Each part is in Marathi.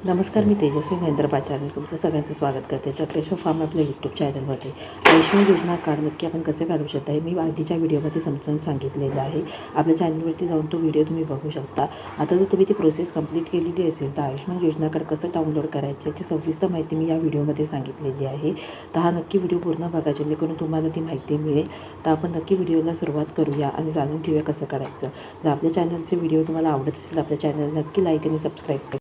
नमस्कार, मी तेजस्वी महेंद्र पाचारने तुमचं सगळ्यांचं स्वागत करते चक्रेश्वर फार्म आपल्या यूट्यूब चॅनलमध्ये. आयुष्यमान योजना कार्ड नक्की आपण कसे काढू शकता हे मी आधीच्या व्हिडिओमध्ये समजावून सांगितलेलं आहे. आपल्या चॅनलवरती जाऊन तो व्हिडिओ तुम्ही बघू शकता. आता जर तुम्ही ती प्रोसेस कंप्लीट केलेली असेल तर आयुष्यमान योजना कार्ड कसं डाउनलोड करायचं याची सविस्तर माहिती मी या व्हिडिओमध्ये सांगितलेली आहे. तर हा नक्की व्हिडिओ पूर्ण बघा जेणेकरून तुम्हाला ती माहिती मिळेल. तर आपण नक्की व्हिडिओला सुरुवात करूया आणि जाणून घेऊया कसं काढायचं. जर आपल्या चॅनलचे व्हिडिओ तुम्हाला आवडत असेल आपल्या चॅनल नक्की लाईक आणि सबस्क्राईब करा.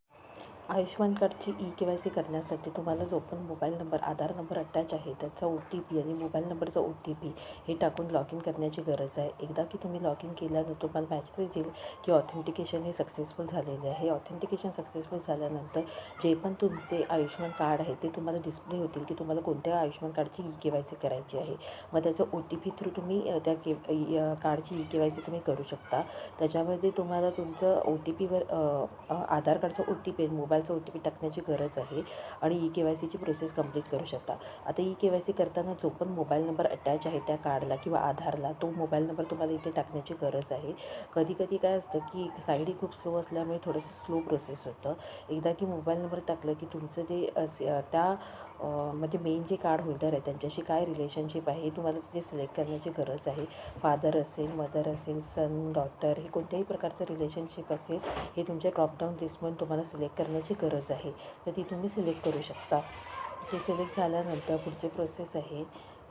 आयुष्यमान कार्डची KYC करण्यासाठी तुम्हाला जो पण मोबाईल नंबर आधार नंबर अटॅच आहे त्याचा OTP आणि मोबाईल नंबरचा OTP हे टाकून लॉग इन करण्याची गरज आहे. एकदा की तुम्ही लॉग इन केल्यानंतर तुम्हाला मॅसेज येईल की ऑथेंटिकेशन हे सक्सेसफुल झालेले आहे. ऑथेंटिकेशन सक्सेसफुल झाल्यानंतर जे पण तुमचे आयुष्यमान कार्ड आहे ते तुम्हाला डिस्प्ले होतील की तुम्हाला कोणत्या आयुष्यमान कार्डची KYC करायची आहे. मग त्याचं OTP थ्रू तुम्ही त्या कार्डची KYC तुम्ही करू शकता. त्याच्यामध्ये तुम्हाला तुमचं OTPवर आधार कार्डचा OTP मोबाईलचा OTP टाकण्याची गरज आहे आणि KYCची प्रोसेस कंप्लीट करू शकता. आता KYC करताना जो पण मोबाईल नंबर अटॅच आहे त्या कार्डला किंवा आधारला तो मोबाईल नंबर तुम्हाला इथे टाकण्याची गरज आहे. कधी कधी काय असतं की साईड खूप स्लो असल्यामुळे थोडंसं स्लो प्रोसेस होतं. एकदा की मोबाईल नंबर टाकलं की तुमचं जे त्या म्हणजे मेन जे कार्ड होल्डर आहे त्यांच्याशी काय रिलेशनशिप आहे हे तुम्हाला तिथे सिलेक्ट करण्याची गरज आहे. फादर असेल, मदर असेल, सन, डॉटर हे कोणत्याही प्रकारचं रिलेशनशिप असेल हे तुमच्या ड्रॉपडाऊन लिस्टमधून तुम्हाला सिलेक्ट करण्याची गरज आहे. तर ती तुम्ही सिलेक्ट करू शकता. ते सिलेक्ट झाल्यानंतर पुढची प्रोसेस आहे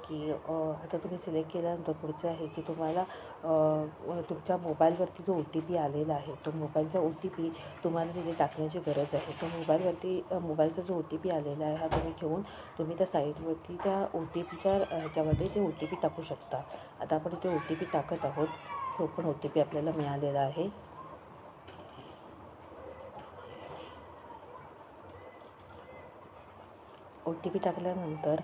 की आता तुम्ही सिलेक्ट केल्यानंतर पुढचं आहे की तुम्हाला तुमच्या मोबाईलवरती जो OTP आलेला आहे तो मोबाईलचा OTP तुम्हाला तिथे टाकण्याची गरज आहे. तो मोबाईलवरती मोबाईलचा जो OTP आलेला आहे हा तुम्ही घेऊन तुम्ही त्या साईटवरती त्या OTPच्या ह्याच्यामध्ये ते OTP टाकू शकता. आता आपण इथे OTP टाकत आहोत. तो पण OTP आपल्याला मिळालेला आहे. OTP टाकल्यानंतर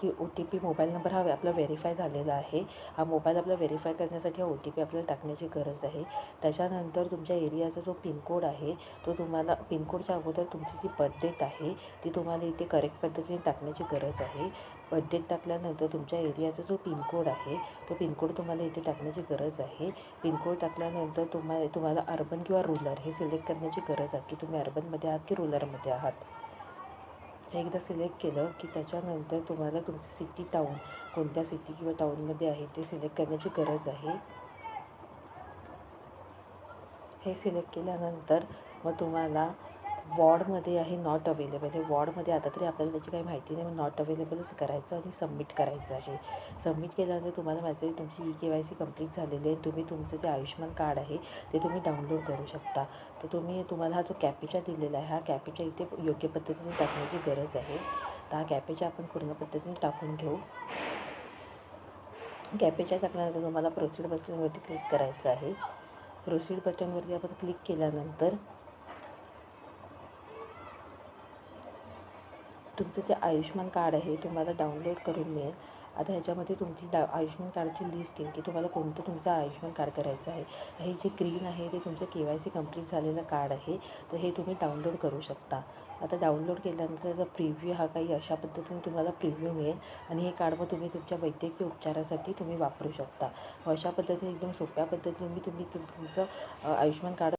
की OTP मोबाईल नंबर हा आपला व्हेरीफाय झालेला आहे. हा मोबाईल आपला व्हेरीफाय करण्यासाठी हा OTP आपल्याला टाकण्याची गरज आहे. त्याच्यानंतर तुमच्या एरियाचा जो पिनकोड आहे तो तुम्हाला पिनकोडच्या अगोदर तुमची जी बर्थ डेट आहे ती तुम्हाला इथे करेक्ट पद्धतीने टाकण्याची गरज आहे. बर्थ डेट टाकल्यानंतर तुमच्या एरियाचा जो पिनकोड आहे तो पिनकोड तुम्हाला इथे टाकण्याची गरज आहे. पिनकोड टाकल्यानंतर तुम्हाला अर्बन किंवा रूरल हे सिलेक्ट करण्याची गरज आहे की तुम्ही अर्बनमध्ये आहात की रूरलमध्ये आहात. एकदा सिलेक्ट केलं की त्याच्यानंतर तुम्हाला तुमची सिटी टाऊन कोणत्या सिटी किंवा टाऊनमध्ये आहे ते सिलेक्ट करण्याची गरज आहे. हे सिलेक्ट केल्यानंतर मग तुम्हाला वॉर्डमध्ये आहे नॉट अवेलेबल. हे वॉर्डमध्ये आता तरी आपल्याला त्याची काही माहिती नाही, मग नॉट अवेलेबलच करायचं आणि सबमिट करायचं आहे. सबमिट केल्यानंतर तुम्हाला मेसेज तुमची KYC कंप्लीट झालेली आहे. तुम्ही तुमचं जे आयुष्यमान कार्ड आहे ते तुम्ही डाउनलोड करू शकता. तर तुम्हाला हा जो कॅपेचा दिलेला आहे हा कॅपेचा इथे योग्य पद्धतीने टाकण्याची गरज आहे. तर हा कॅपेचा आपण पूर्ण पद्धतीने टाकून घेऊ. कॅपेचा टाकल्यानंतर तुम्हाला प्रोसीड बटनवरती क्लिक करायचं आहे. प्रोसीड बटनवरती आपण क्लिक केल्यानंतर तुमचं जे आयुष्यमान कार्ड आहे तुम्हाला डाउनलोड करून मिळेल. आता ह्याच्यामध्ये तुमची आयुष्यमान कार्डची लिस्ट येईल की तुम्हाला कोणतं तुमचं आयुष्यमान कार्ड करायचं आहे. हे जे ग्रीन आहे ते तुमचं KYC कंप्लीट झालेलं कार्ड आहे. तर हे तुम्ही डाउनलोड करू शकता. आता डाउनलोड केल्यानंतर त्याचा प्रिव्ह्यू हा काही अशा पद्धतीने तुम्हाला प्रिव्ह्यू मिळेल आणि हे कार्ड मग तुम्ही तुमच्या वैद्यकीय उपचारासाठी तुम्ही वापरू शकता. अशा पद्धतीने एकदम सोप्या पद्धतीने तुम्ही तुमचं आयुष्यमान कार्ड